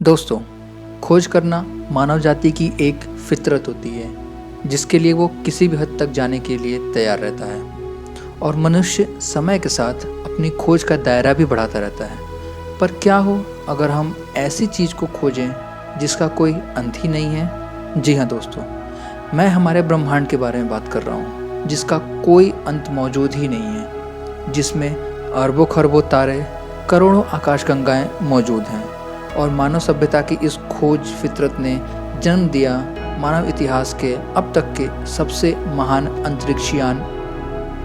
दोस्तों, खोज करना मानव जाति की एक फितरत होती है जिसके लिए वो किसी भी हद तक जाने के लिए तैयार रहता है और मनुष्य समय के साथ अपनी खोज का दायरा भी बढ़ाता रहता है। पर क्या हो अगर हम ऐसी चीज़ को खोजें जिसका कोई अंत ही नहीं है? जी हाँ दोस्तों, मैं हमारे ब्रह्मांड के बारे में बात कर रहा हूँ जिसका कोई अंत मौजूद ही नहीं है, जिसमें अरबों खरबों तारे, करोड़ों आकाशगंगाएं मौजूद हैं और मानव सभ्यता की इस खोज फितरत ने जन्म दिया मानव इतिहास के अब तक के सबसे महान अंतरिक्षयान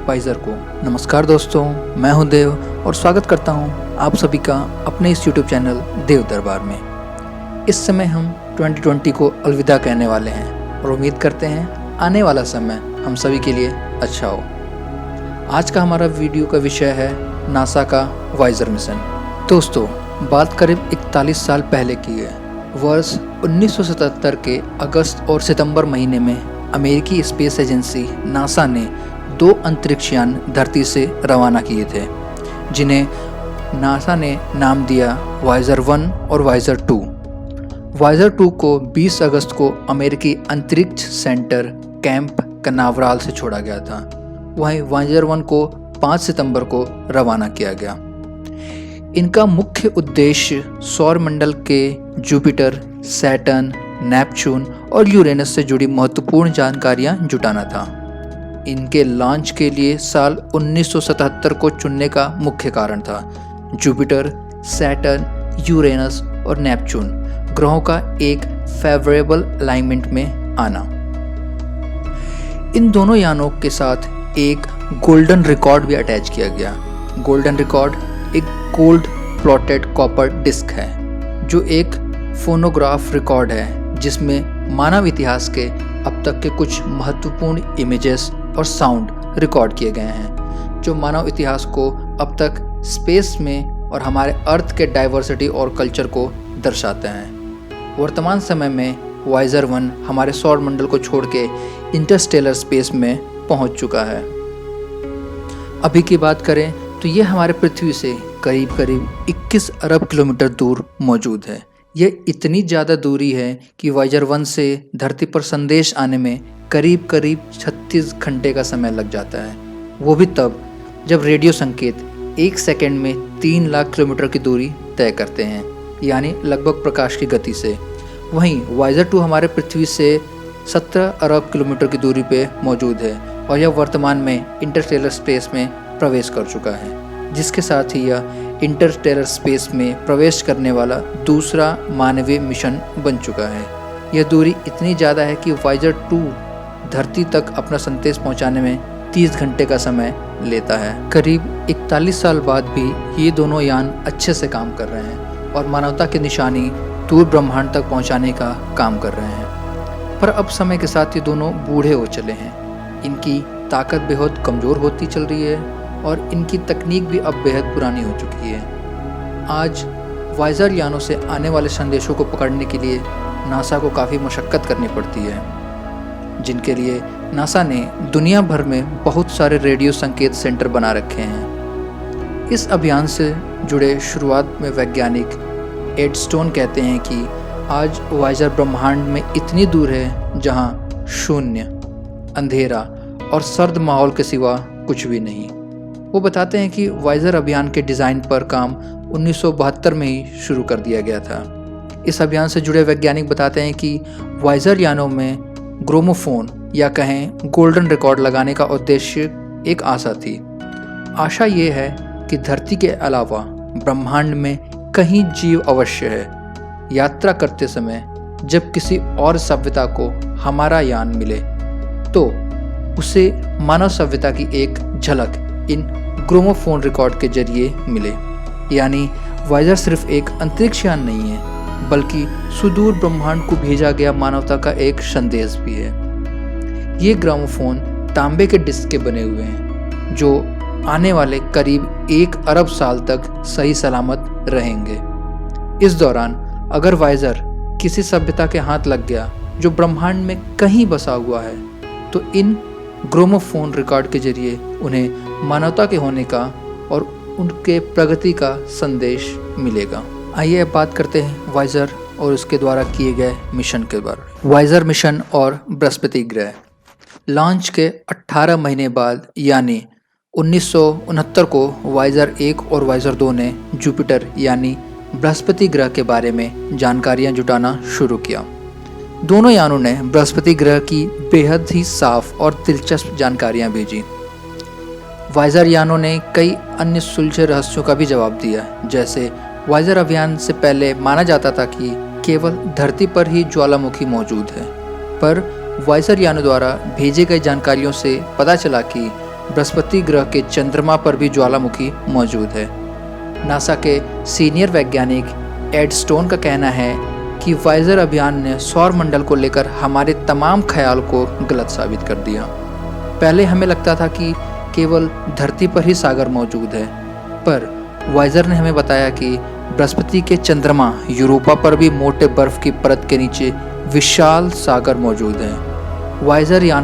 वाइजर को। नमस्कार दोस्तों, मैं हूं देव और स्वागत करता हूं आप सभी का अपने इस YouTube चैनल देव दरबार में। इस समय हम 2020 को अलविदा कहने वाले हैं और उम्मीद करते हैं आने वाला समय हम सभी के लिए अच्छा हो। आज का हमारा वीडियो का विषय है नासा का वाइजर मिशन। दोस्तों, बात करीब 41 साल पहले की है। वर्ष 1977 के अगस्त और सितंबर महीने में अमेरिकी स्पेस एजेंसी नासा ने 2 अंतरिक्षयान धरती से रवाना किए थे, जिन्हें नासा ने नाम दिया वाइजर 1 और वाइजर 2। वाइजर 2 को 20 अगस्त को अमेरिकी अंतरिक्ष सेंटर कैंप कनावराल से छोड़ा गया था। वहीं वाइजर 1 को 5 सितंबर को रवाना किया गया। इनका मुख्य उद्देश्य सौरमंडल के जुपिटर, सैटर्न, नेपच्यून और यूरेनस से जुड़ी महत्वपूर्ण जानकारियां जुटाना था। इनके लॉन्च के लिए साल 1977 को चुनने का मुख्य कारण था जुपिटर, सैटर्न, यूरेनस और नेपच्यून ग्रहों का एक फेवरेबल अलाइनमेंट में आना। इन दोनों यानों के साथ एक गोल्डन रिकॉर्ड भी अटैच किया गया। गोल्डन रिकॉर्ड एक गोल्ड प्लॉटेड कॉपर डिस्क है जो एक फोनोग्राफ रिकॉर्ड है जिसमें मानव इतिहास के अब तक के कुछ महत्वपूर्ण इमेजेस और साउंड रिकॉर्ड किए गए हैं जो मानव इतिहास को अब तक स्पेस में और हमारे अर्थ के डाइवर्सिटी और कल्चर को दर्शाते हैं। वर्तमान समय में वाइजर 1 हमारे सौरमंडल को छोड़ के इंटरस्टेलर स्पेस में पहुंच चुका है। अभी की बात करें तो ये हमारे पृथ्वी से करीब 21 अरब किलोमीटर दूर मौजूद है। यह इतनी ज़्यादा दूरी है कि वाइजर 1 से धरती पर संदेश आने में करीब 36 घंटे का समय लग जाता है। वो भी तब जब रेडियो संकेत 1 सेकंड में 3 लाख किलोमीटर की दूरी तय करते हैं, यानी लगभग प्रकाश की गति से। वहीं वाइजर 2 हमारे पृथ्वी से 17 अरब किलोमीटर की दूरी पे मौजूद है और यह वर्तमान में इंटरस्टेलर स्पेस में प्रवेश कर चुका है, जिसके साथ ही यह इंटरस्टेलर स्पेस में प्रवेश करने वाला दूसरा मानवीय मिशन बन चुका है। यह दूरी इतनी ज़्यादा है कि वाइजर 2 धरती तक अपना संदेश पहुंचाने में 30 घंटे का समय लेता है। करीब 41 साल बाद भी ये दोनों यान अच्छे से काम कर रहे हैं और मानवता की निशानी दूर ब्रह्मांड तक पहुंचाने का काम कर रहे हैं। पर अब समय के साथ ये दोनों बूढ़े हो चले हैं। इनकी ताकत बेहद कमज़ोर होती चल रही है और इनकी तकनीक भी अब बेहद पुरानी हो चुकी है। आज वाइजर यानों से आने वाले संदेशों को पकड़ने के लिए नासा को काफ़ी मशक्क़त करनी पड़ती है, जिनके लिए नासा ने दुनिया भर में बहुत सारे रेडियो संकेत सेंटर बना रखे हैं। इस अभियान से जुड़े शुरुआत में वैज्ञानिक एड स्टोन कहते हैं कि आज वाइजर ब्रह्मांड में इतनी दूर है जहां शून्य, अंधेरा और सर्द माहौल के सिवा कुछ भी नहीं। वो बताते हैं कि वाइजर अभियान के डिज़ाइन पर काम 1972 में ही शुरू कर दिया गया था। इस अभियान से जुड़े वैज्ञानिक बताते हैं कि वाइजर यानों में ग्रामोफोन या कहें गोल्डन रिकॉर्ड लगाने का उद्देश्य एक आशा थी। आशा ये है कि धरती के अलावा ब्रह्मांड में कहीं जीव अवश्य है। यात्रा करते समय जब किसी और सभ्यता को हमारा यान मिले तो उसे मानव सभ्यता की एक झलक इन ग्रामोफोन रिकॉर्ड के जरिए मिले। यानी वाइजर सिर्फ एक अंतरिक्षयान नहीं है बल्कि सुदूर ब्रह्मांड को भेजा गया मानवता का एक संदेश भी है। ये ग्रामोफोन तांबे के डिस्क के बने हुए हैं जो आने वाले करीब 1 अरब साल तक सही सलामत रहेंगे। इस दौरान अगर वाइजर किसी सभ्यता के हाथ लग गया जो ब्रह्मांड में कहीं बसा हुआ है तो इन ग्रामोफोन रिकॉर्ड के जरिए उन्हें मानवता के होने का और उनके प्रगति का संदेश मिलेगा। आइए अब बात करते हैं वाइजर और उसके द्वारा किए गए मिशन के बारे में। वाइजर मिशन और बृहस्पति ग्रह। लॉन्च के 18 महीने बाद यानी 1969 को वाइजर 1 और वाइजर 2 ने जुपिटर यानी बृहस्पति ग्रह के बारे में जानकारियां जुटाना शुरू किया। दोनों यानों ने बृहस्पति ग्रह की बेहद ही साफ और दिलचस्प जानकारियां भेजी। वाइजर यानों ने कई अन्य सुलझे रहस्यों का भी जवाब दिया, जैसे वाइजर अभियान से पहले माना जाता था कि केवल धरती पर ही ज्वालामुखी मौजूद है, पर वाइजर यानों द्वारा भेजे गए जानकारियों से पता चला कि बृहस्पति ग्रह के चंद्रमा पर भी ज्वालामुखी मौजूद है। नासा के सीनियर वैज्ञानिक एड स्टोन का कहना है कि वाइजर अभियान ने सौर मंडल को लेकर हमारे तमाम ख्याल को गलत साबित कर दिया। पहले हमें लगता था कि केवल धरती पर ही सागर मौजूद है, पर वाइजर ने हमें बताया कि बृहस्पति के चंद्रमा यूरोपा पर भी मोटे बर्फ की परत के नीचे विशाल सागर मौजूद हैं। वाइजर यानों